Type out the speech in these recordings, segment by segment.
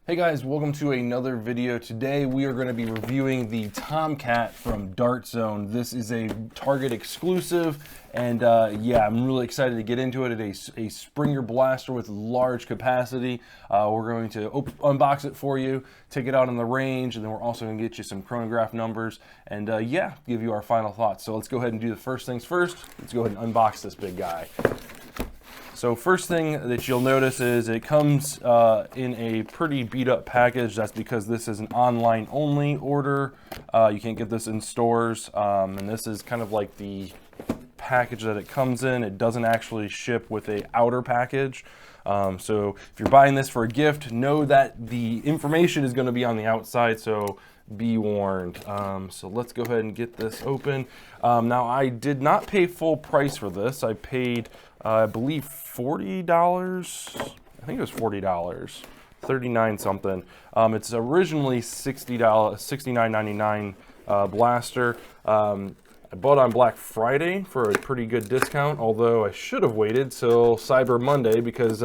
Hey guys, welcome to another video. Today we are going to be reviewing the Tomcat from Dart Zone. This is a Target exclusive, and yeah, I'm really excited to get into it. It's a Springer blaster with large capacity. We're going to unbox it for you, take it out on the range, and then we're also going to get you some chronograph numbers, and yeah, give you our final thoughts. So let's go ahead and do the first things first. Let's go ahead and unbox this big guy. So first thing that you'll notice is it comes in a pretty beat up package. That's because this is an online only order. You can't get this in stores. And this is kind of like the package that it comes in. It doesn't actually ship with a outer package. So if you're buying this for a gift, know that the information is going to be on the outside. So be warned. So let's go ahead and get this open. Now I did not pay full price for this. I paid I believe $40. I think it was $40, 39 something. It's originally $60, $69.99 blaster. I bought on Black Friday for a pretty good discount, although I should have waited till Cyber Monday because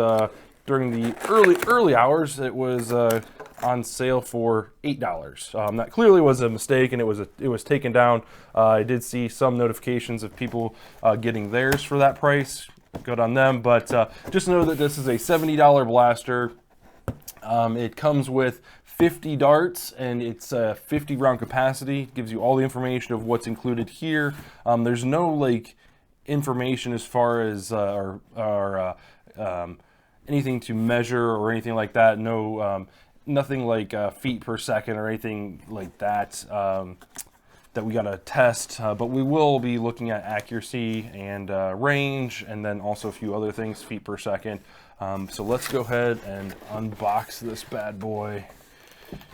during the early hours it was on sale for $8. That clearly was a mistake, and it was taken down. I did see some notifications of people getting theirs for that price. Good on them, but just know that this is a $70 blaster. It comes with 50 darts, and it's a 50 round capacity. It gives you all the information of what's included here. There's no like information as far as anything to measure or anything like that. No, nothing like feet per second or anything like that. That we gotta test, but we will be looking at accuracy and range, and then also a few other things, feet per second. So let's go ahead and unbox this bad boy.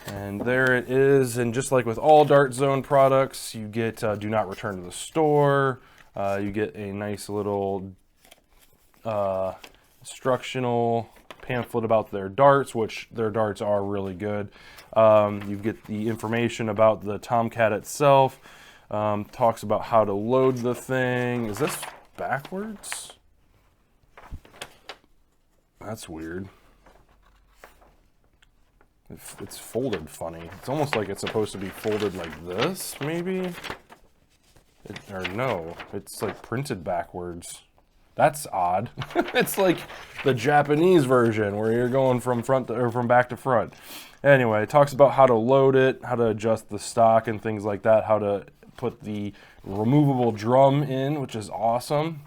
And there it is. And just like with all Dart Zone products, you get do not return to the store. You get a nice little instructional pamphlet about their darts, which their darts are really good. You get the information about the Tomcat itself. Talks about how to load the thing. Is this backwards? That's weird. It's folded funny. It's almost like it's supposed to be folded like this, maybe? Or no, it's like printed backwards. That's odd. It's like the Japanese version where you're going from front to, or from back to front. Anyway, it talks about how to load it, how to adjust the stock and things like that, how to put the removable drum in, which is awesome.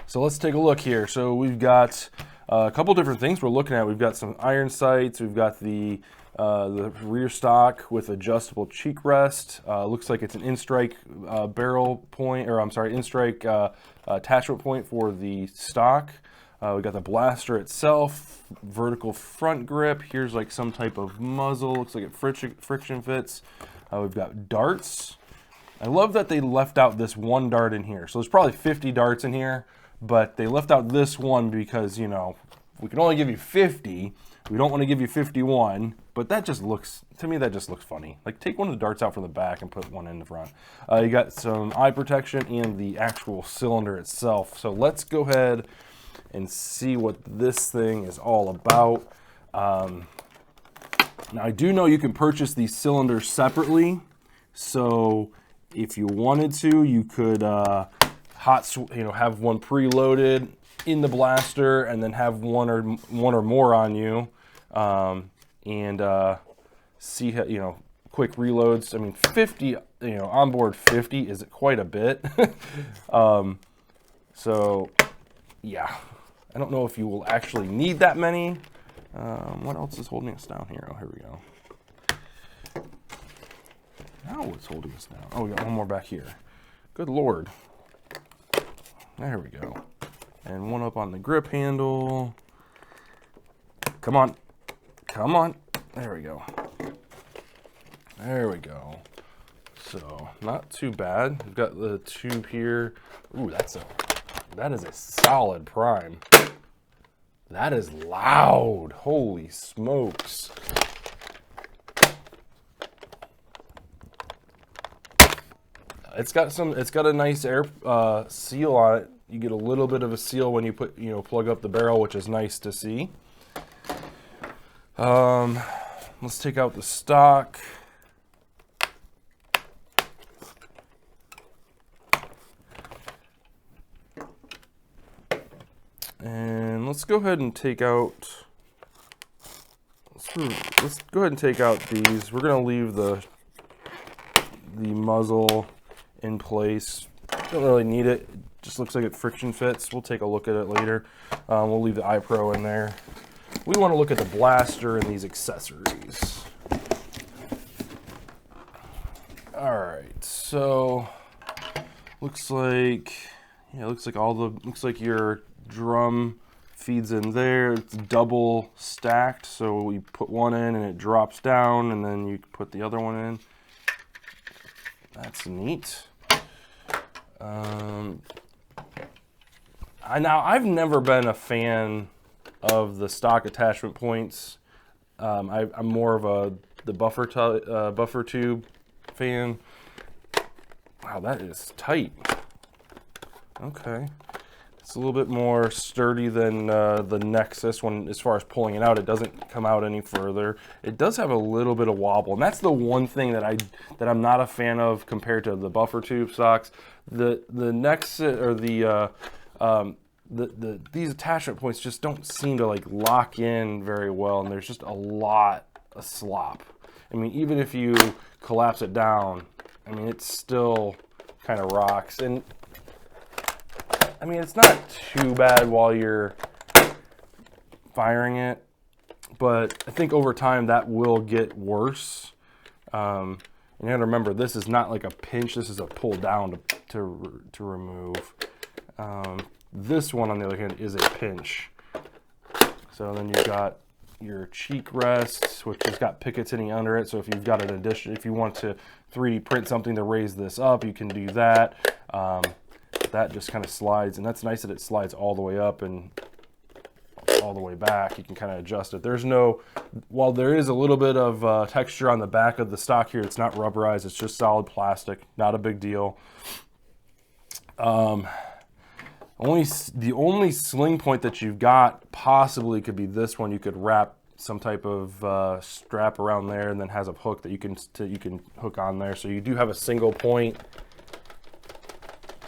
So let's take a look here. So we've got a couple different things we're looking at. We've got some iron sights. We've got the rear stock with adjustable cheek rest. Looks like it's an in-strike barrel point, or I'm sorry, in-strike attachment point for the stock. We got the blaster itself, vertical front grip. Here's like some type of muzzle. Looks like it friction fits. We've got darts. I love that they left out this one dart in here. So there's probably 50 darts in here, but they left out this one because, you know, we can only give you 50. We don't want to give you 51, but that just looks, to me, that just looks funny. Like, take one of the darts out from the back and put one in the front. You got some eye protection and the actual cylinder itself. So let's go ahead and see what this thing is all about. Now, I do know you can purchase these cylinders separately. So if you wanted to, you could have one preloaded in the blaster and then have one or more on you, and see how, quick reloads. I mean, 50, onboard 50 is quite a bit. So yeah, I don't know if you will actually need that many. What else is holding us down here? Oh, here we go. Now what's holding us down? Oh, we got one more back here. Good Lord. There we go. And one up on the grip handle. Come on. Come on. There we go. There we go. So, not too bad. We've got the tube here. Ooh, that is a solid prime. That is loud. Holy smokes. It's got a nice air seal on it. You get a little bit of a seal when you plug up the barrel, which is nice to see. Let's take out the stock. And let's go ahead and take out, let's go ahead and take out these. We're gonna leave the muzzle in place. Don't really need it. It just looks like it friction fits. We'll take a look at it later. We'll leave the iPro in there. We want to look at the blaster and these accessories. All right, so looks like, yeah, looks like your drum feeds in there. It's double stacked, so you put one in and it drops down, and then you put the other one in. That's neat. I've never been a fan of the stock attachment points. I'm more of the buffer tube fan. Wow, that is tight. Okay, it's a little bit more sturdy than the Nexus one as far as pulling it out. It doesn't come out any further. It does have a little bit of wobble, and that's the one thing that I'm not a fan of compared to the buffer tube stocks. The Nexus or these attachment points just don't seem to like lock in very well, and there's just a lot of slop. I mean, even if you collapse it down, I mean, it still kind of rocks. And I mean, it's not too bad while you're firing it, but I think over time that will get worse. And you gotta remember, this is not like a pinch, this is a pull down to remove. This one, on the other hand, is a pinch. So then you've got your cheek rests, which has got picatinny under it. So if you've got an addition, if you want to 3D print something to raise this up, you can do that. That just kind of slides, and that's nice that it slides all the way up and all the way back. You can kind of adjust it. There's no, while there is a little bit of texture on the back of the stock here, it's not rubberized, it's just solid plastic, not a big deal. The only sling point that you've got possibly could be this one. You could wrap some type of strap around there, and then has a hook that you can hook on there. So you do have a single point,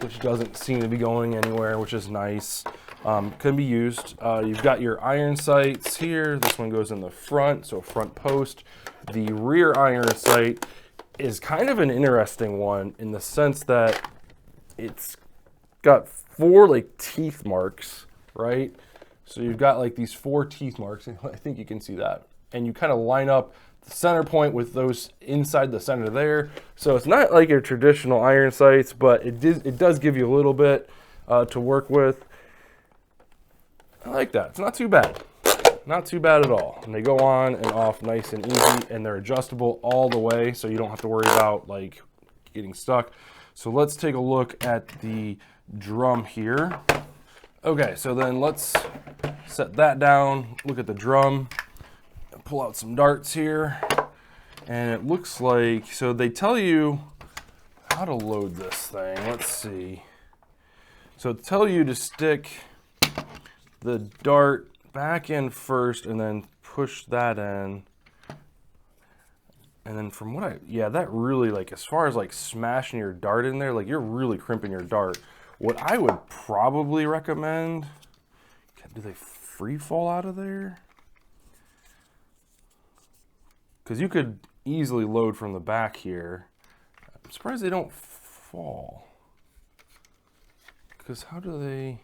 which doesn't seem to be going anywhere, which is nice. Can be used. You've got your iron sights here. This one goes in the front, so front post. The rear iron sight is kind of an interesting one in the sense that it's got 4 like teeth marks, right? So you've got like these 4 teeth marks, and I think you can see that. And you kind of line up the center point with those inside the center there. So it's not like your traditional iron sights, but it does give you a little bit to work with. I like that. It's not too bad. Not too bad at all. And they go on and off nice and easy, and they're adjustable all the way, so you don't have to worry about like getting stuck. So let's take a look at the drum here. Okay, so then let's set that down, look at the drum, pull out some darts here, and it looks like, so they tell you how to load this thing. Let's see. So they tell you to stick the dart back in first and then push that in. And then from what yeah, that really, like, as far as like smashing your dart in there, like you're really crimping your dart. What I would probably recommend, do they free fall out of there? Because you could easily load from the back here. I'm surprised they don't fall. Because how do they,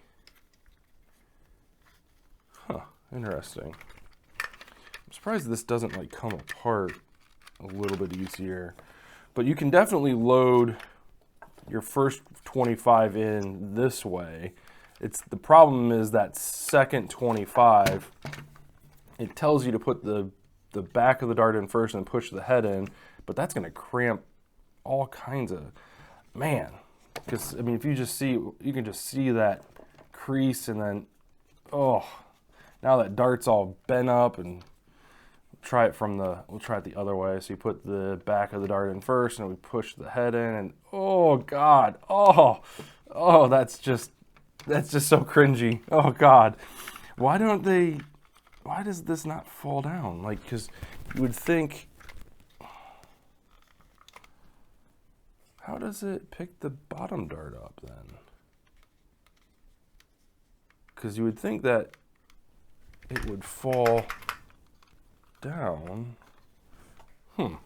huh, interesting. I'm surprised this doesn't like come apart a little bit easier. But you can definitely load your first 25 in this way. The problem is that second 25, it tells you to put the back of the dart in first and push the head in, but that's going to cramp all kinds of, man. Because I mean, if you just see, you can just see that crease, and then, oh, now that dart's all bent up. And we'll try it the other way. So you put the back of the dart in first, and we push the head in, and oh God, oh, that's just so cringy. Oh God, why don't they why does this not fall down? Like, because you would think, how does it pick the bottom dart up then? Because you would think that it would fall down. Well,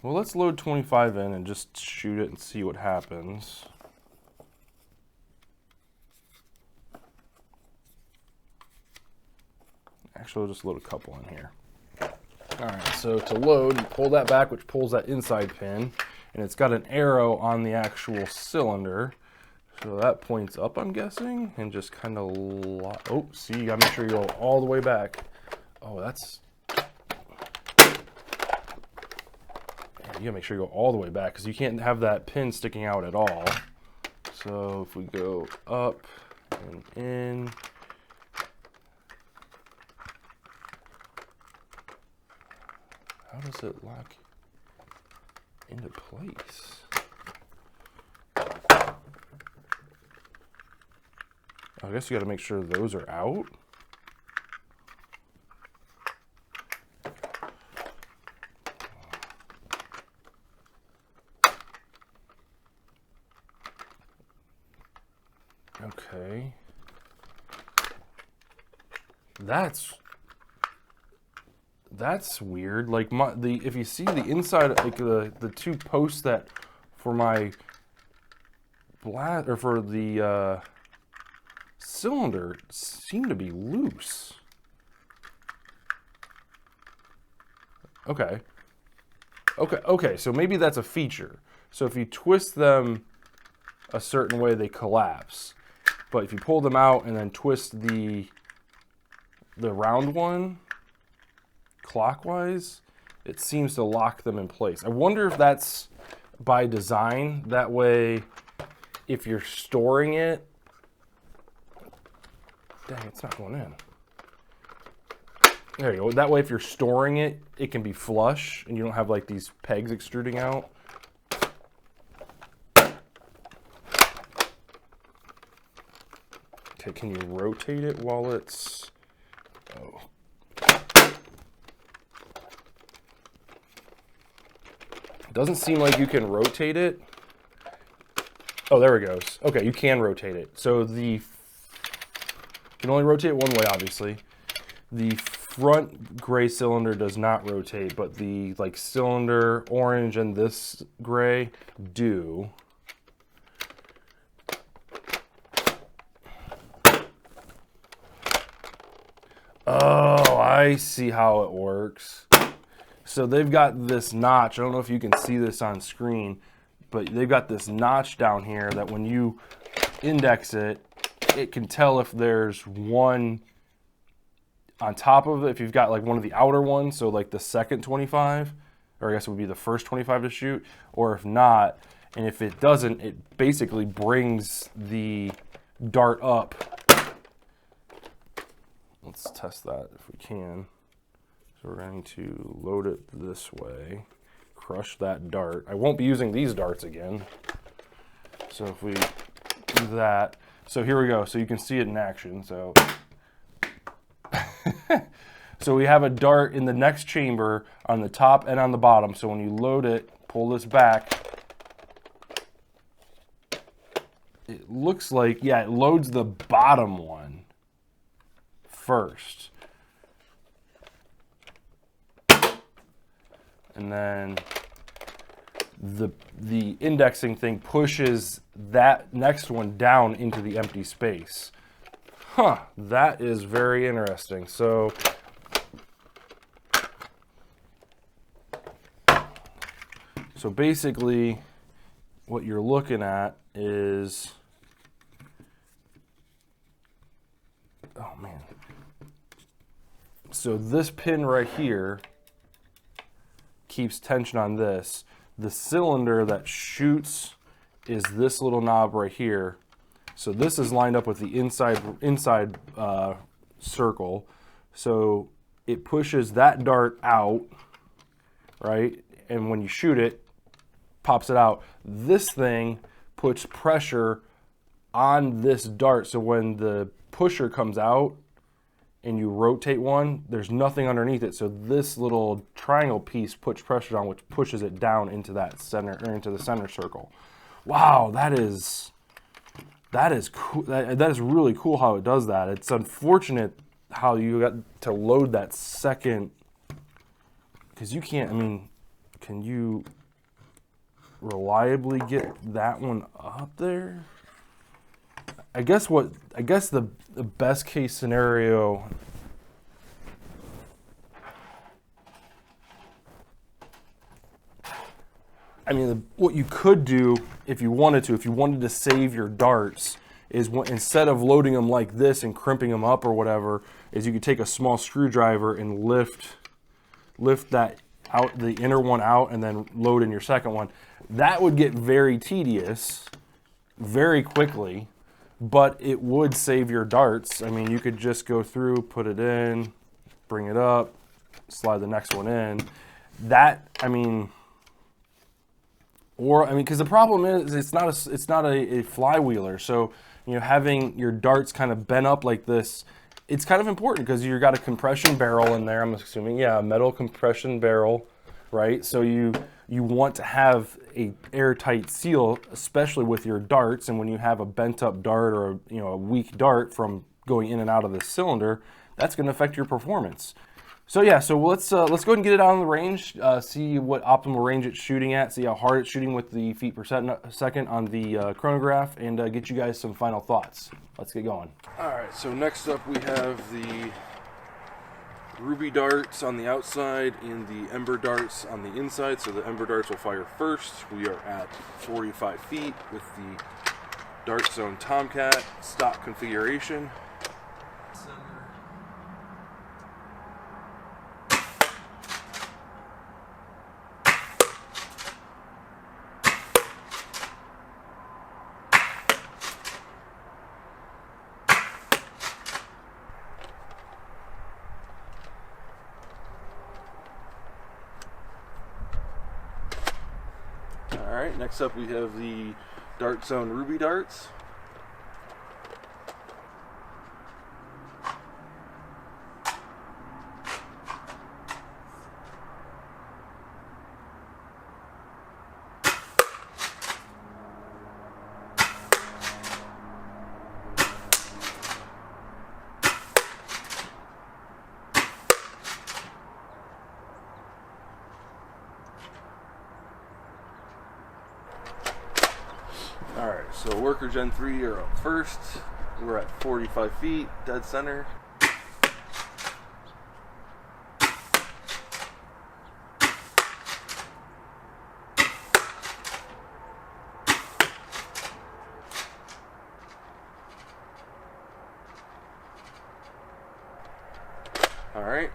let's load 25 in and just shoot it and see what happens. Actually, we'll just load a couple in here. All right, so to load, you pull that back, which pulls that inside pin, and it's got an arrow on the actual cylinder. So that points up, I'm guessing, and just kind of, oh, see, you gotta make sure you go all the way back. Oh, that's, you gotta make sure you go all the way back, because you can't have that pin sticking out at all. So if we go up and in, how does it lock into place? I guess you got to make sure those are out. Okay. That's weird. Like if you see the inside, like the two posts that for my blast or for the cylinder seem to be loose. Okay. So maybe that's a feature. So if you twist them a certain way, they collapse. But if you pull them out and then twist the round one clockwise, it seems to lock them in place. I wonder if that's by design. That way, if you're storing it, dang, it's not going in. There you go. That way, if you're storing it, it can be flush and you don't have like these pegs extruding out. Okay, can you rotate it while it's, oh. It doesn't seem like you can rotate it. Oh, there it goes. Okay, you can rotate it. So you can only rotate it one way, obviously. The front gray cylinder does not rotate, but the like cylinder orange and this gray do. Oh, I see how it works. So they've got this notch. I don't know if you can see this on screen, but they've got this notch down here that when you index it, it can tell if there's one on top of it, if you've got like one of the outer ones, so like the second 25, or I guess it would be the first 25 to shoot, or if not, and if it doesn't, it basically brings the dart up. Let's test that if we can. So we're going to load it this way, crush that dart. I won't be using these darts again. So if we do that, so here we go. So you can see it in action. So, so we have a dart in the next chamber on the top and on the bottom. So when you load it, pull this back, it looks like, yeah, it loads the bottom one first. And then the indexing thing pushes that next one down into the empty space. Huh, that is very interesting. So basically what you're looking at is, oh man. So this pin right here keeps tension on this. The cylinder that shoots is this little knob right here. So this is lined up with the inside circle. So it pushes that dart out, right? And when you shoot it, pops it out. This thing puts pressure on this dart. So when the pusher comes out, and you rotate one, there's nothing underneath it. So this little triangle piece puts pressure on, which pushes it down into that center, or into the center circle. Wow, that is cool. That is really cool how it does that. It's unfortunate how you got to load that second, because you can't, I mean, can you reliably get that one up there? I guess the best case scenario, I mean, what you could do if you wanted to save your darts, is instead of loading them like this and crimping them up or whatever, is you could take a small screwdriver and lift that out, the inner one out, and then load in your second one. That would get very tedious very quickly, but it would save your darts. I mean, you could just go through, put it in, bring it up, slide the next one in. That, I mean, because the problem is it's not a flywheeler. So, you know, having your darts kind of bent up like this, it's kind of important because you've got a compression barrel in there. I'm assuming, yeah, a metal compression barrel, right? So you want to have a airtight seal, especially with your darts. And when you have a bent up dart or a weak dart from going in and out of the cylinder, that's going to affect your performance. So yeah, so let's go ahead and get it out on the range, see what optimal range it's shooting at, see how hard it's shooting with the feet per second on the chronograph, and get you guys some final thoughts. Let's get going. All right, so next up we have the ruby darts on the outside and the ember darts on the inside. So the ember darts will fire first. We are at 45 feet with the Dart Zone Tomcat stock configuration. Alright, next up we have the Dart Zone Ruby darts. Alright, so Worker Gen 3 are up first. We're at 45 feet, dead center. Alright,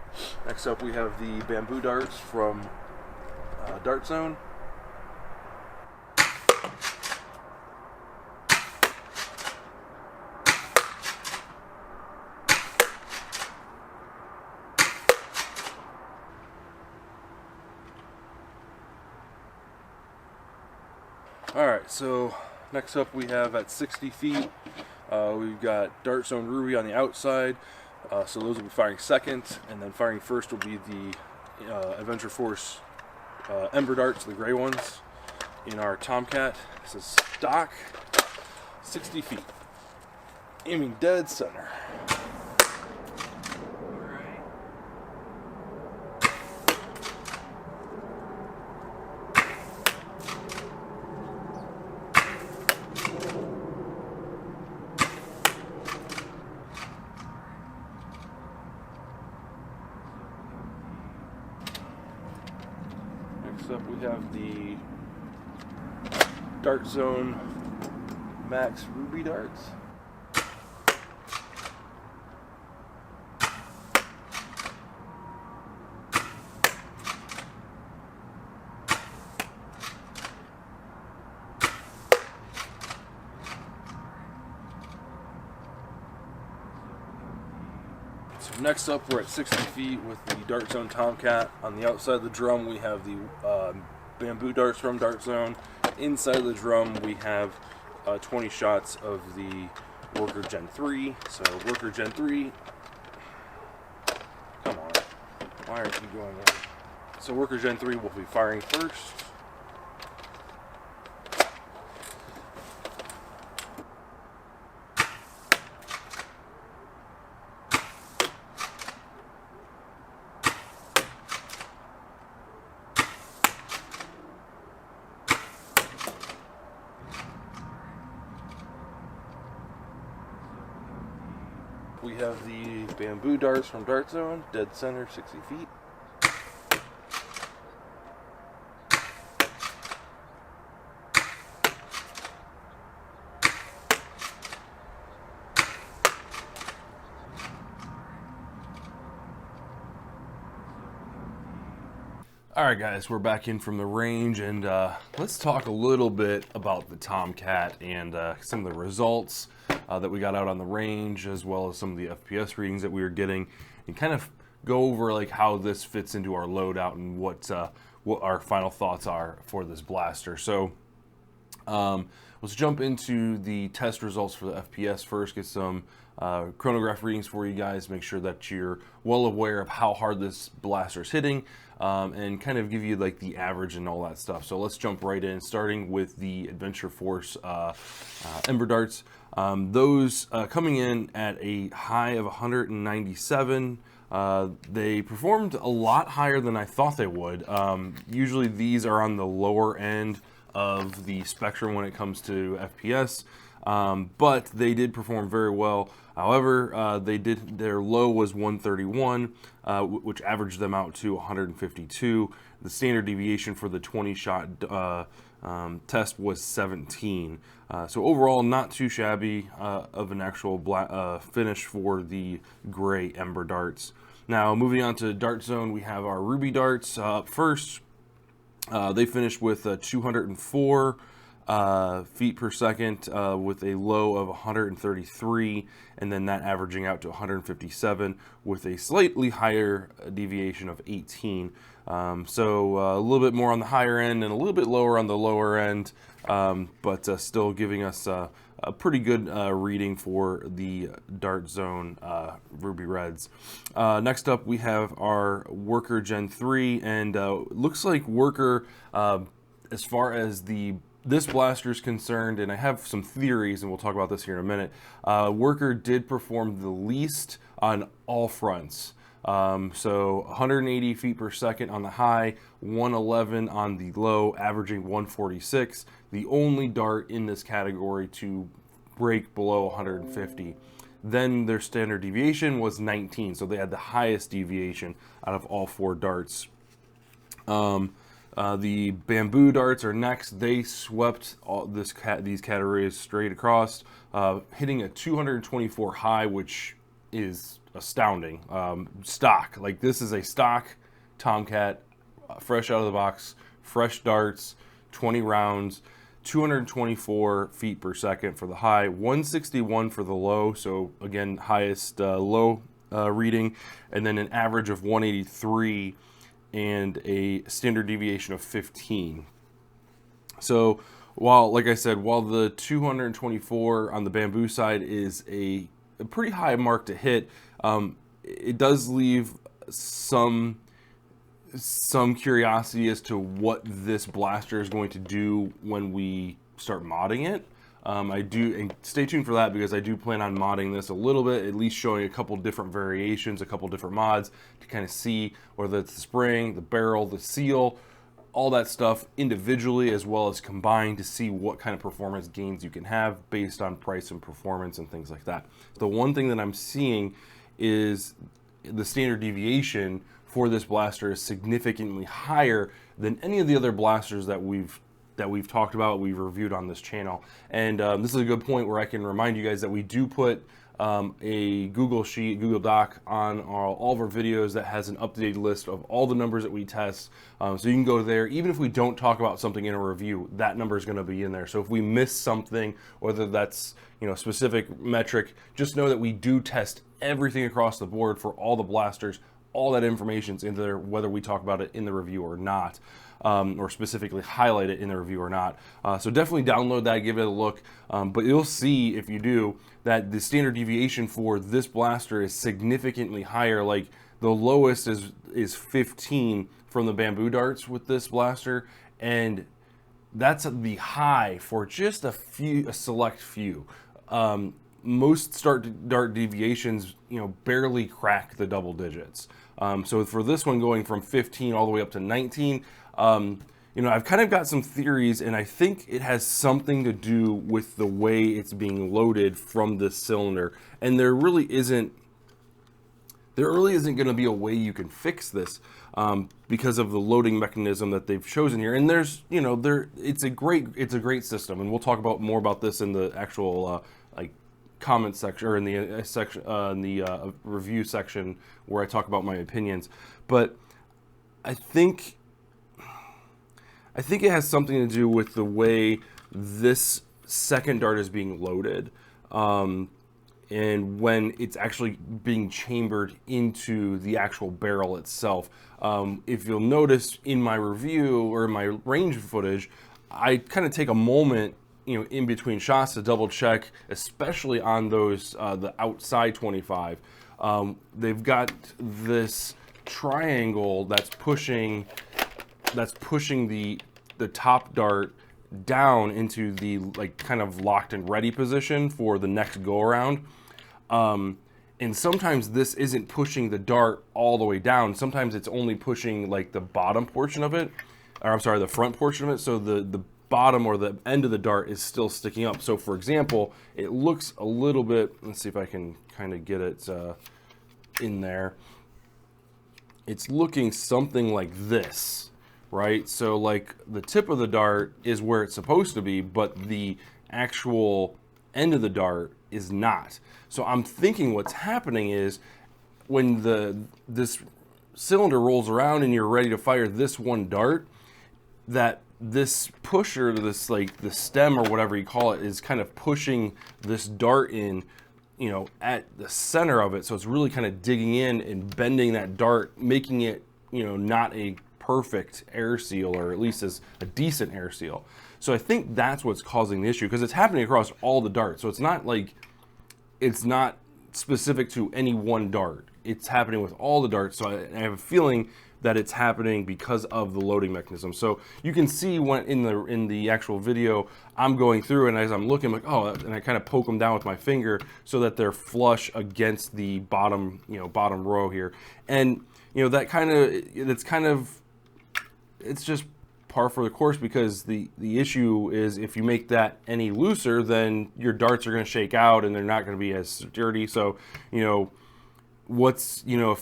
next up we have the bamboo darts from Dart Zone. Alright, so next up we have at 60 feet, we've got Dart Zone Ruby on the outside, so those will be firing second, and then firing first will be the Adventure Force Ember Darts, the gray ones, in our Tomcat. This is stock, 60 feet, aiming dead center. Next up we have the Dart Zone Max Ruby darts. So next up we're at 60 feet with the Dart Zone Tomcat. On the outside of the drum we have the bamboo darts from Dart Zone. Inside of the drum we have 20 shots of the Worker Gen 3. So Worker Gen 3 wire keep going on. So Worker Gen 3 will be firing first. We have the bamboo darts from Dart Zone, dead center, 60 feet. Alright guys, we're back in from the range, and let's talk a little bit about the Tomcat and some of the results that we got out on the range, as well as some of the FPS readings that we were getting, and kind of go over like how this fits into our loadout and what our final thoughts are for this blaster. So let's jump into the test results for the FPS first, get some chronograph readings for you guys, make sure that you're well aware of how hard this blaster is hitting, and kind of give you like the average and all that stuff. So let's jump right in, starting with the Adventure Force Ember Darts. Those coming in at a high of 197. They performed a lot higher than I thought they would. Usually these are on the lower end of the spectrum when it comes to FPS, but they did perform very well. However, their low was 131, which averaged them out to 152. The standard deviation for the 20-shot test was 17. So overall, not too shabby of an actual finish for the gray Ember Darts. Now, moving on to Dart Zone, we have our Ruby Darts up first. They finished with 204 feet per second with a low of 133, and then that averaging out to 157 with a slightly higher deviation of 18. So a little bit more on the higher end and a little bit lower on the lower end, but still giving us a pretty good reading for the Dart Zone Ruby Reds. Next up, we have our Worker Gen 3, and looks like Worker, as far as this blaster is concerned, and I have some theories, and we'll talk about this here in a minute, Worker did perform the least on all fronts. So 180 feet per second on the high, 111 on the low, averaging 146. The only dart in this category to break below 150. Then their standard deviation was 19, so they had the highest deviation out of all four darts. The bamboo darts are next. They swept these categories straight across, hitting a 224 high, which is astounding. Stock, like this is a stock Tomcat, fresh out of the box, fresh darts, 20 rounds, 224 feet per second for the high, 161 for the low, so again, highest low reading, and then an average of 183 and a standard deviation of 15. So while, like I said, while the 224 on the bamboo side is a pretty high mark to hit, it does leave some curiosity as to what this blaster is going to do when we start modding it. And stay tuned for that, because I do plan on modding this a little bit, at least showing a couple different variations, a couple different mods to kind of see whether it's the spring, the barrel, the seal, all that stuff individually as well as combined, to see what kind of performance gains you can have based on price and performance and things like that. The one thing that I'm seeing is the standard deviation for this blaster is significantly higher than any of the other blasters that we've talked about, we've reviewed on this channel. And this is a good point where I can remind you guys that we do put a Google Doc on all of our videos that has an updated list of all the numbers that we test. So you can go there. Even if we don't talk about something in a review, that number is going to be in there. So if we miss something, whether that's specific metric, just know that we do test everything across the board for all the blasters. All that information's in there, whether we talk about it in the review or not, or specifically highlight it in the review or not. So definitely download that, give it a look. But you'll see, if you do, that the standard deviation for this blaster is significantly higher. Like the lowest is is 15 from the bamboo darts with this blaster, and that's the high for just a select few. Most dart deviations, barely crack the double digits. So for this one, going from 15 all the way up to 19, I've kind of got some theories, and I think it has something to do with the way it's being loaded from this cylinder. And there really isn't going to be a way you can fix this because of the loading mechanism that they've chosen here. And there's, it's a great system, and we'll talk more about this in the actual comment section, or in the review section where I talk about my opinions. But I think it has something to do with the way this second dart is being loaded, and when it's actually being chambered into the actual barrel itself. If you'll notice in my review or in my range footage, I kind of take a moment in between shots to double check, especially on those the outside 25. They've got this triangle that's pushing the top dart down into the kind of locked and ready position for the next go around. And sometimes this isn't pushing the dart all the way down. Sometimes it's only pushing the bottom portion of it, or I'm sorry, the front portion of it. So the bottom or the end of the dart is still sticking up. So for example, it looks a little bit, let's see if I can kind of get it in there. It's looking something like this, right? So the tip of the dart is where it's supposed to be, but the actual end of the dart is not. So I'm thinking what's happening is when this cylinder rolls around and you're ready to fire this one dart, that this pusher, this the stem or whatever you call it, is kind of pushing this dart in, at the center of it. So it's really kind of digging in and bending that dart, making it, not a perfect air seal, or at least as a decent air seal. So I think that's what's causing the issue, because it's happening across all the darts. So it's not specific to any one dart. It's happening with all the darts. So I have a feeling that it's happening because of the loading mechanism. So you can see when in the actual video, I'm going through, and as I'm looking, I'm like, oh, and I kind of poke them down with my finger so that they're flush against the bottom, bottom row here. And it's just par for the course, because the issue is if you make that any looser, then your darts are going to shake out and they're not going to be as sturdy. So, what's a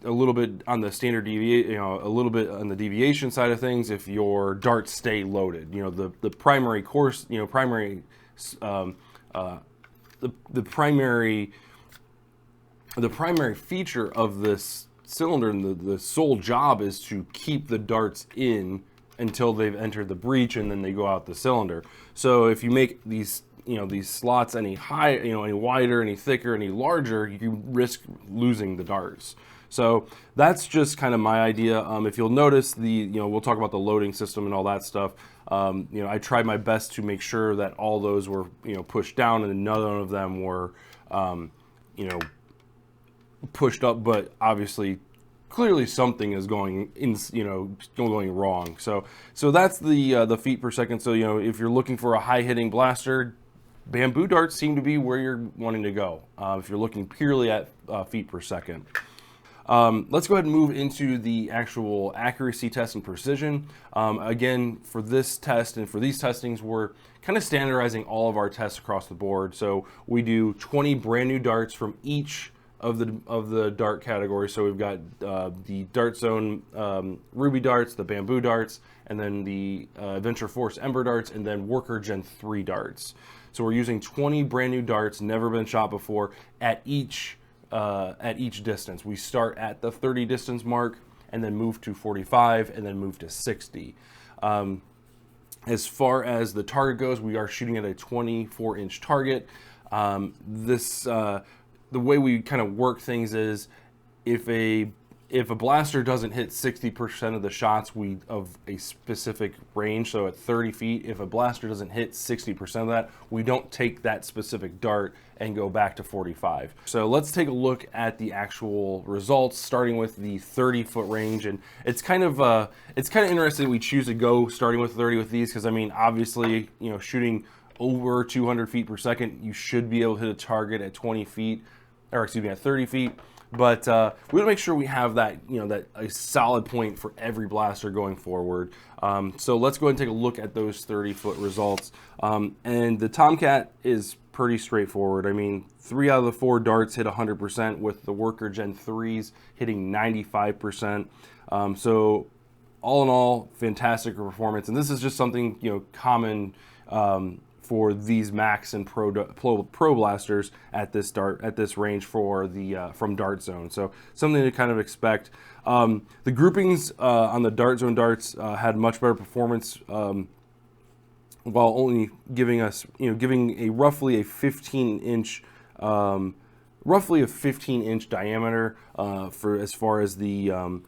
little bit on the standard deviation, a little bit on the deviation side of things, if your darts stay loaded, the primary course, the primary feature of this cylinder and the sole job is to keep the darts in until they've entered the breech, and then they go out the cylinder. So if you make these slots any any wider, any thicker, any larger, you risk losing the darts. So that's just kind of my idea. If you'll notice, we'll talk about the loading system and all that stuff. I tried my best to make sure that all those were pushed down, and none of them were pushed up. But obviously, clearly something is going wrong. So that's the feet per second. So if you're looking for a high hitting blaster, bamboo darts seem to be where you're wanting to go. If you're looking purely at feet per second. Let's go ahead and move into the actual accuracy test and precision. Again, for this test and for these testings, we're kind of standardizing all of our tests across the board. So we do 20 brand new darts from each of the dart category. So we've got the Dart Zone Ruby darts, the bamboo darts, and then the Adventure Force Ember darts, and then Worker Gen 3 darts. So we're using 20 brand new darts, never been shot before, at each distance. We start at the 30 distance mark, and then move to 45, and then move to 60. As far as the target goes, we are shooting at a 24-inch target. The way we kind of work things is if if a blaster doesn't hit 60% of the shots of a specific range, so at 30 feet, if a blaster doesn't hit 60% of that, we don't take that specific dart and go back to 45. So let's take a look at the actual results, starting with the 30-foot range. And it's kind of interesting we choose to go starting with 30 with these, because I mean, obviously, you know, shooting over 200 feet per second, you should be able to hit a target at 20 feet, or excuse me, at 30 feet. But we want to make sure we have that, you know, that a solid point for every blaster going forward. So let's go ahead and take a look at those 30-foot results. And the Tomcat is pretty straightforward. I mean, 3 out of the 4 darts hit 100%, with the Worker Gen 3s hitting 95%. So all in all, fantastic performance. And this is just something, you know, common for these Max and Pro blasters at this range for the from Dart Zone. So something to kind of expect. The groupings on the Dart Zone darts had much better performance, while only giving us, you know, giving a roughly a 15-inch diameter for as far as the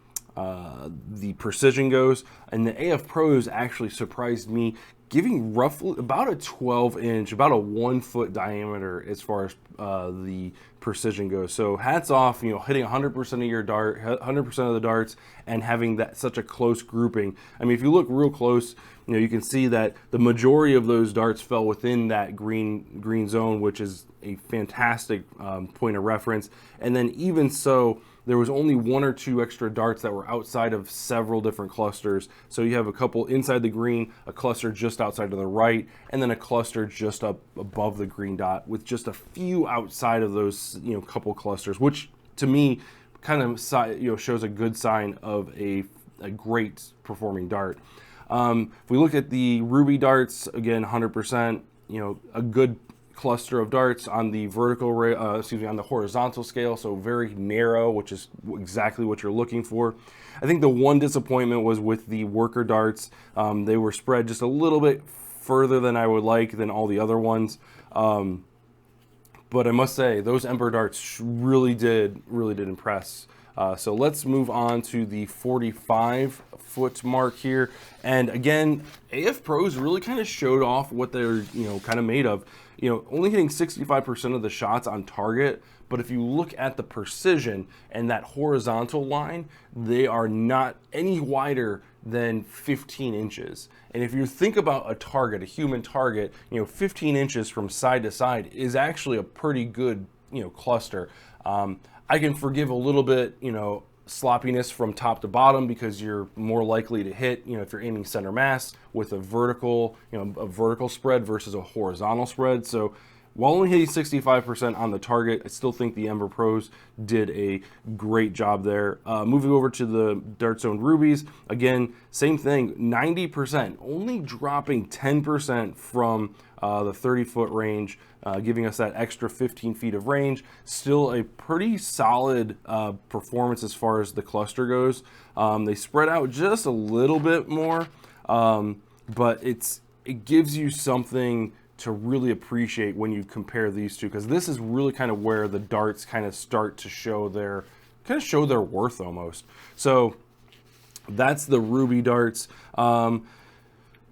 precision goes. And the AF Pros actually surprised me, giving roughly about a 12-inch, about a 1-foot diameter as far as the precision goes. So hats off, you know, hitting 100% of your dart, 100% of the darts, and having that such a close grouping. I mean, if you look real close, you know, you can see that the majority of those darts fell within that green zone, which is a fantastic point of reference. And then even so, there was only 1 or 2 extra darts that were outside of several different clusters. So you have a couple inside the green, a cluster just outside to the right, and then a cluster just up above the green dot, with just a few outside of those, you know, couple clusters, which to me kind of, you know, shows a good sign of a great performing dart. If we look at the Ruby darts, again, 100%, you know, a good cluster of darts on the on the horizontal scale, so very narrow, which is exactly what you're looking for. I think the one disappointment was with the Worker darts. They were spread just a little bit further than I would like than all the other ones. But I must say, those Ember darts really did impress. So let's move on to the 45-foot mark here. And again, AF Pros really kind of showed off what they're, you know, kind of made of. You know, only hitting 65% of the shots on target, but if you look at the precision and that horizontal line, they are not any wider than 15 inches. And if you think about a target, a human target, you know, 15 inches from side to side is actually a pretty good, you know, cluster. I can forgive a little bit, you know, sloppiness from top to bottom, because you're more likely to hit, you know, if you're aiming center mass with a vertical, you know, a vertical spread versus a horizontal spread. So while only hitting 65% on the target, I still think the Ember Pros did a great job there. Moving over to the Dart Zone Rubies, again, same thing, 90%, only dropping 10% from the 30-foot range, giving us that extra 15 feet of range. Still a pretty solid performance as far as the cluster goes. They spread out just a little bit more, but it gives you something to really appreciate when you compare these two, because this is really kind of where the darts kind of start to show their worth almost. So that's the Ruby darts.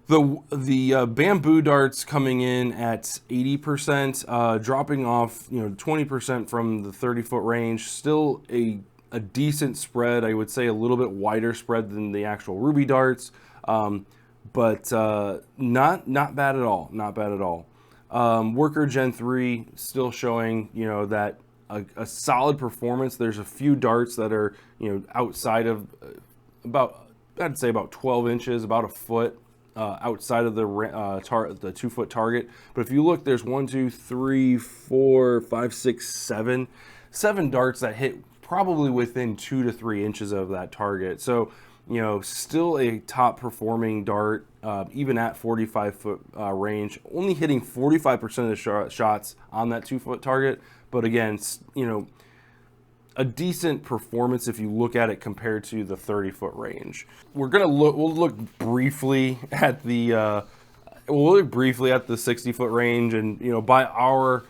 The bamboo darts coming in at 80%, dropping off, you know, 20% from the 30-foot range. Still a decent spread. I would say a little bit wider spread than the actual Ruby darts, but not bad at all. Not bad at all. Worker Gen 3 still showing, you know, that a solid performance. There's a few darts that are, you know, outside of I'd say about 12 inches, about a foot. Outside of the 2-foot target. But if you look, there's 1, 2, 3, 4, 5, 6, 7 darts that hit probably within 2 to 3 inches of that target. So, you know, still a top performing dart, even at 45-foot range, only hitting 45% of the shots on that 2-foot target. But again, you know, a decent performance if you look at it compared to the 30-foot range. We'll look briefly at the 60-foot range, and, you know, by our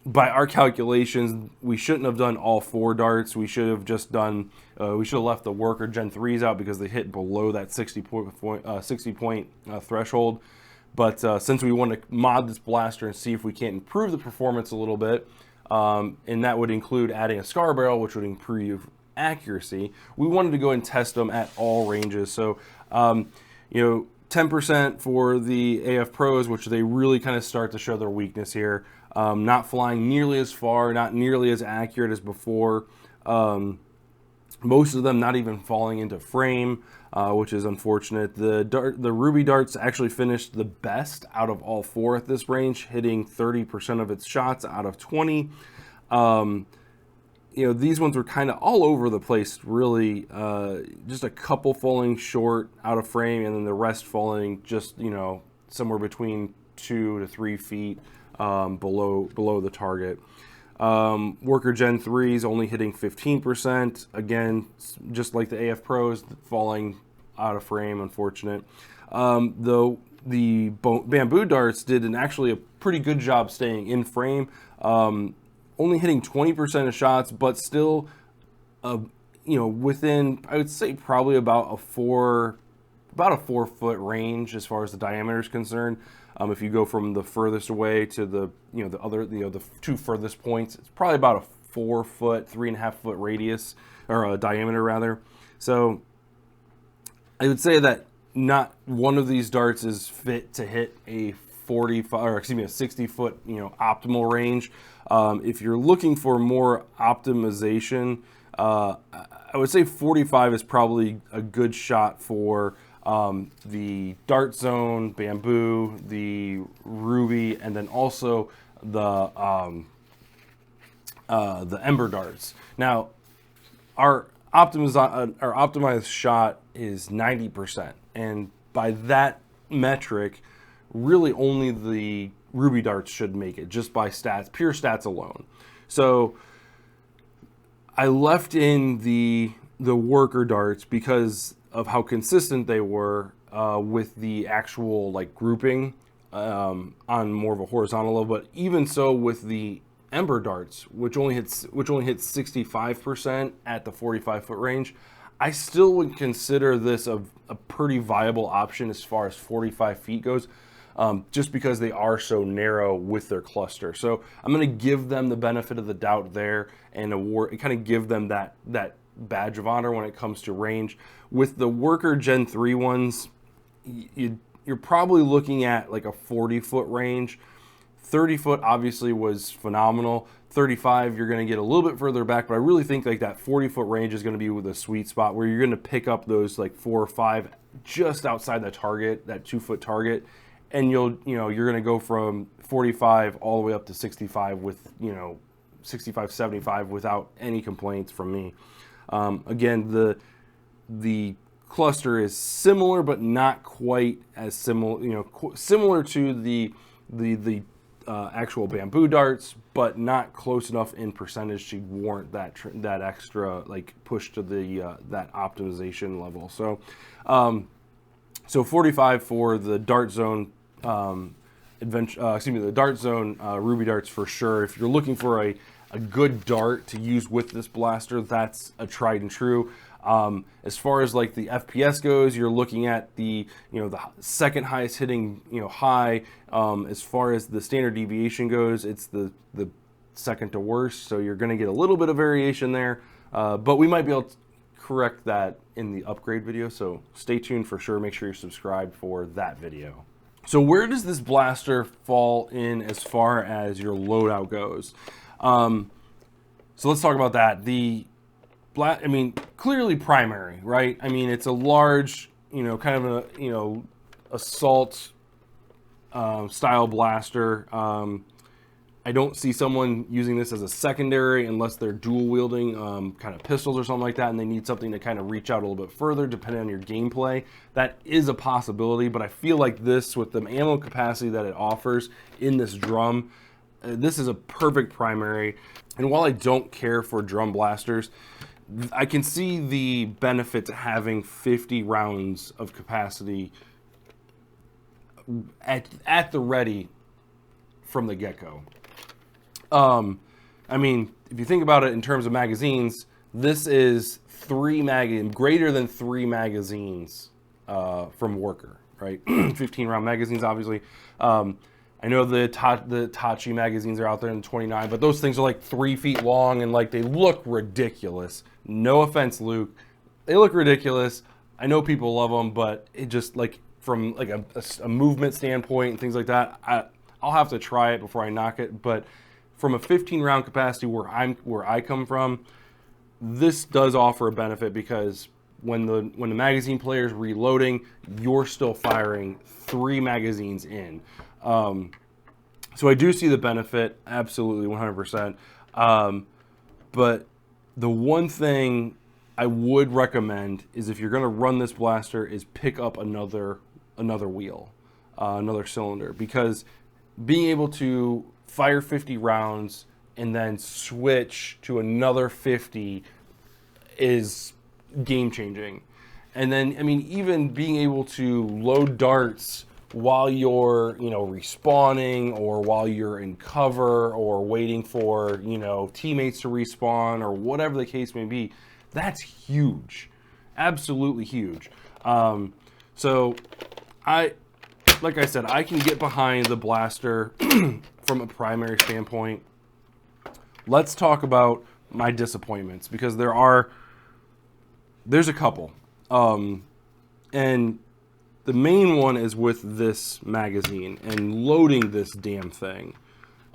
by our calculations, we shouldn't have done all 4 darts. We should have just done, we should have left the Worker Gen 3s out because they hit below that 60 point threshold. But since we want to mod this blaster and see if we can't improve the performance a little bit, and that would include adding a scar barrel, which would improve accuracy, we wanted to go and test them at all ranges. So, 10% for the AF Pros, which they really kind of start to show their weakness here. Not flying nearly as far, not nearly as accurate as before. Most of them not even falling into frame, which is unfortunate. The Ruby darts actually finished the best out of all 4 at this range, hitting 30% of its shots out of 20. These ones were kind of all over the place, really. Just a couple falling short out of frame, and then the rest falling just, somewhere between 2 to 3 feet below the target. Worker Gen 3s only hitting 15%. Again, just like the AF Pros, falling out of frame, unfortunate. Though the bamboo darts did actually a pretty good job staying in frame. Only hitting 20% of shots, but still, within, I would say probably about a 4 foot range as far as the diameter is concerned. If you go from the furthest away to the 2 furthest points, it's probably about a 4 foot, 3.5 foot radius, or a diameter rather. So I would say that not one of these darts is fit to hit a 60 foot, optimal range. If you're looking for more optimization, I would say 45 is probably a good shot for the Dart Zone, Bamboo, the Ruby, and then also the Ember darts. Now, our optimized shot is 90%, and by that metric, really only the Ruby darts should make it, just by stats, pure stats alone. So I left in the Worker darts because of how consistent they were with the actual grouping on more of a horizontal level. But even so, with the Ember darts, which only hits 65% at the 45 foot range, I still would consider this a pretty viable option as far as 45 feet goes. Just because they are so narrow with their cluster. So I'm going to give them the benefit of the doubt there and kind of give them that badge of honor when it comes to range. With the Worker Gen 3 ones, you're probably looking at like a 40 foot range. 30 foot obviously was phenomenal. 35, you're going to get a little bit further back, but I really think that 40 foot range is going to be with a sweet spot where you're going to pick up those 4 or 5 just outside the target, that 2 foot target. And you're going to go from 45 all the way up to 65 with, 65, 75 without any complaints from me. Again, the cluster is similar, but not quite as similar, similar to the actual Bamboo darts, but not close enough in percentage to warrant that extra push to that optimization level. So, 45 for the Dart Zone. The Dart Zone Ruby darts for sure. If you're looking for a good dart to use with this blaster, that's a tried and true. As far as the FPS goes, you're looking at the second highest hitting high. As far as the standard deviation goes, it's the second to worst. So you're going to get a little bit of variation there, but we might be able to correct that in the upgrade video. So stay tuned for sure. Make sure you're subscribed for that video. So where does this blaster fall in as far as your loadout goes? So let's talk about that. Clearly primary, right? It's a large, kind of a, assault style blaster. I don't see someone using this as a secondary unless they're dual wielding kind of pistols or something like that, and they need something to kind of reach out a little bit further depending on your gameplay. That is a possibility, but I feel like this, with the ammo capacity that it offers in this drum, this is a perfect primary. And while I don't care for drum blasters, I can see the benefit to having 50 rounds of capacity at the ready from the get-go. I mean, if you think about it in terms of magazines, this is greater than 3 magazines from Worker, right? 15 round magazines, obviously. I know the Tachi magazines are out there in the 29, but those things are like 3 feet long and like they look ridiculous. No offense, Luke. They look ridiculous. I know people love them, but it just like from like a movement standpoint and things like that, I'll have to try it before I knock it. But from a 15 round capacity where I come from, this does offer a benefit because when the magazine player is reloading, you're still firing 3 magazines in. So I do see the benefit, absolutely 100%. But the one thing I would recommend is if you're going to run this blaster is pick up another wheel, another cylinder, because being able to fire 50 rounds and then switch to another 50 is game changing. And then, I mean, even being able to load darts while you're, respawning or while you're in cover or waiting for, teammates to respawn or whatever the case may be, that's huge. Absolutely huge. So like I said, I can get behind the blaster from a primary standpoint. Let's talk about my disappointments because there's a couple. And the main one is with this magazine and loading this damn thing.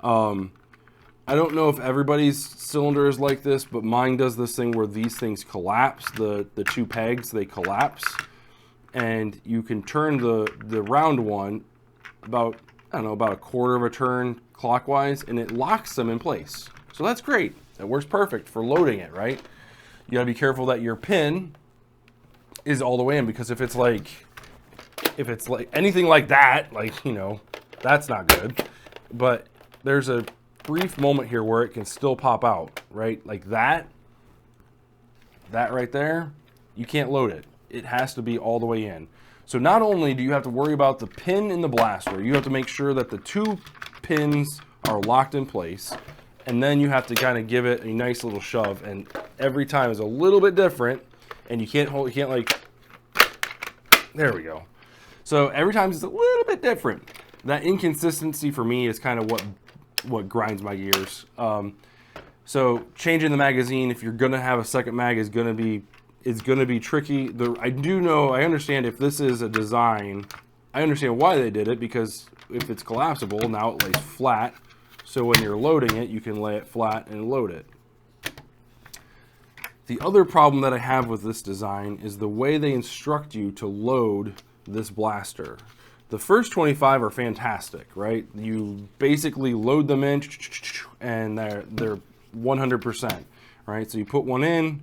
I don't know if everybody's cylinder is like this, but mine does this thing where these things collapse. The 2 pegs, they collapse. And you can turn the round one about a quarter of a turn clockwise, and it locks them in place. So that's great. That works perfect for loading it, right? You gotta be careful that your pin is all the way in, because if it's like anything like that, that's not good. But there's a brief moment here where it can still pop out, right? Like that right there, you can't load it. It has to be all the way in. So not only do you have to worry about the pin in the blaster, you have to make sure that the 2 pins are locked in place, and then you have to kind of give it a nice little shove, and every time is a little bit different, and there we go. So every time it's a little bit different. That inconsistency for me is kind of what grinds my gears. So changing the magazine, if you're gonna have a second mag, is gonna be tricky. I understand if this is a design, I understand why they did it, because if it's collapsible, now it lays flat. So when you're loading it, you can lay it flat and load it. The other problem that I have with this design is the way they instruct you to load this blaster. The first 25 are fantastic, right? You basically load them in and they're 100%, right? So you put one in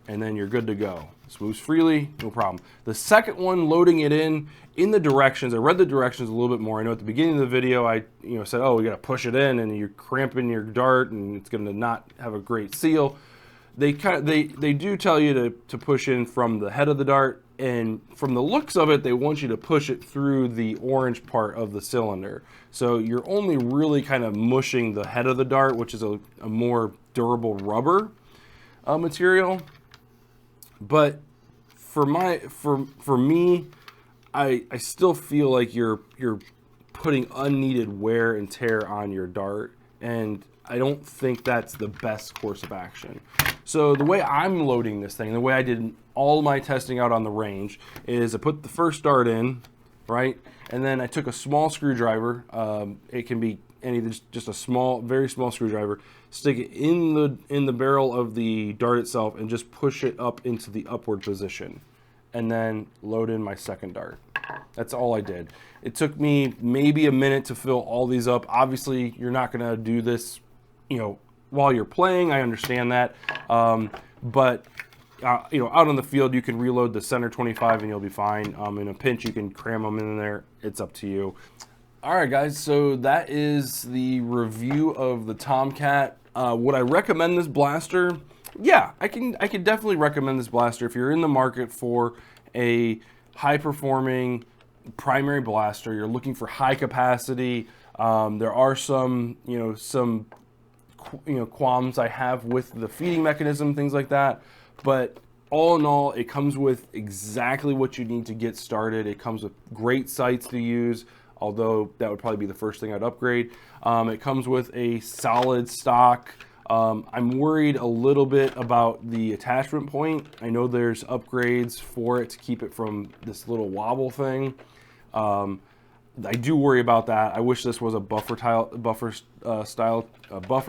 and then you're good to go. This moves freely, no problem. The second one, loading it in the directions, I read the directions a little bit more. I know at the beginning of the video I said, oh, we got to push it in and you're cramping your dart and it's going to not have a great seal. They do tell you to push in from the head of the dart, and from the looks of it, they want you to push it through the orange part of the cylinder. So you're only really kind of mushing the head of the dart, which is a more durable rubber material. But for me, I still feel like you're putting unneeded wear and tear on your dart, and I don't think that's the best course of action. So the way I'm loading this thing, the way I did all my testing out on the range, is I put the first dart in, right? And then I took a small screwdriver. It can be just a small, very small screwdriver. Stick it in the barrel of the dart itself and just push it up into the upward position. And then load in my second dart. That's all I did. It took me maybe a minute to fill all these up. Obviously, you're not gonna do this, while you're playing. I understand that. But out on the field, you can reload the center 25 and you'll be fine. In a pinch, you can cram them in there. It's up to you. All right, guys, so that is the review of the Tomcat. Would I recommend this blaster? Yeah, I can definitely recommend this blaster if you're in the market for a high-performing primary blaster. You're looking for high capacity. There are some qualms I have with the feeding mechanism, things like that. But all in all, it comes with exactly what you need to get started. It comes with great sights to use, although that would probably be the first thing I'd upgrade. It comes with a solid stock. I'm worried a little bit about the attachment point. I know there's upgrades for it to keep it from this little wobble thing. I do worry about that. I wish this was a buffer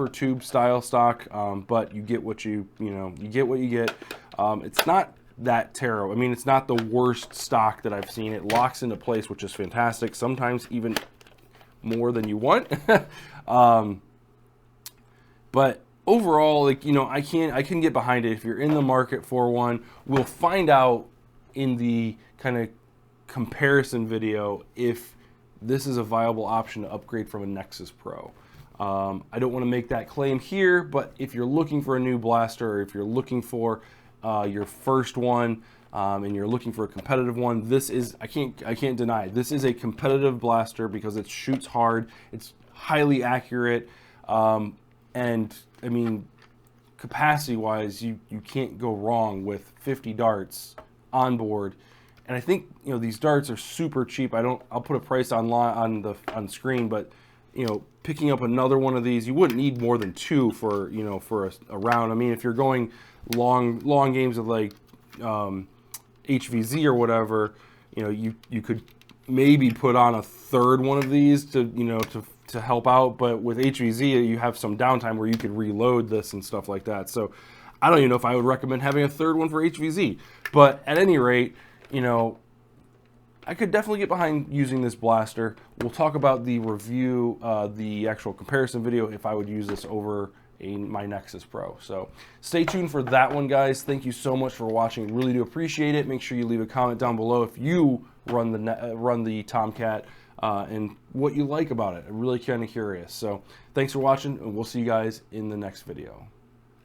tube style stock, but you get what you get what you get. It's not that terrible. I mean, it's not the worst stock that I've seen. It locks into place, which is fantastic. Sometimes even more than you want. But overall, like, I can get behind it if you're in the market for one. We'll find out in the kind of comparison video if this is a viable option to upgrade from a Nexus Pro. I don't want to make that claim here, but if you're looking for a new blaster, or if you're looking for your first one, and you're looking for a competitive one, this is, I can't deny it. This is a competitive blaster because it shoots hard, it's highly accurate, and I mean, capacity-wise, you can't go wrong with 50 darts on board. And I think these darts are super cheap. I'll put a price on screen, but picking up another one of these, you wouldn't need more than 2 for a round. I mean, if you're going long games of like HVZ or whatever, you could maybe put on a third one of these to help out. But with HVZ, you have some downtime where you could reload this and stuff like that. So I don't even know if I would recommend having a third one for HVZ. But at any rate, I could definitely get behind using this blaster. We'll talk about the review, the actual comparison video, if I would use this over my Nexus Pro. So stay tuned for that one, guys. Thank you so much for watching. Really do appreciate it. Make sure you leave a comment down below if you run the Tomcat and what you like about it. I'm really kind of curious. So thanks for watching, and we'll see you guys in the next video.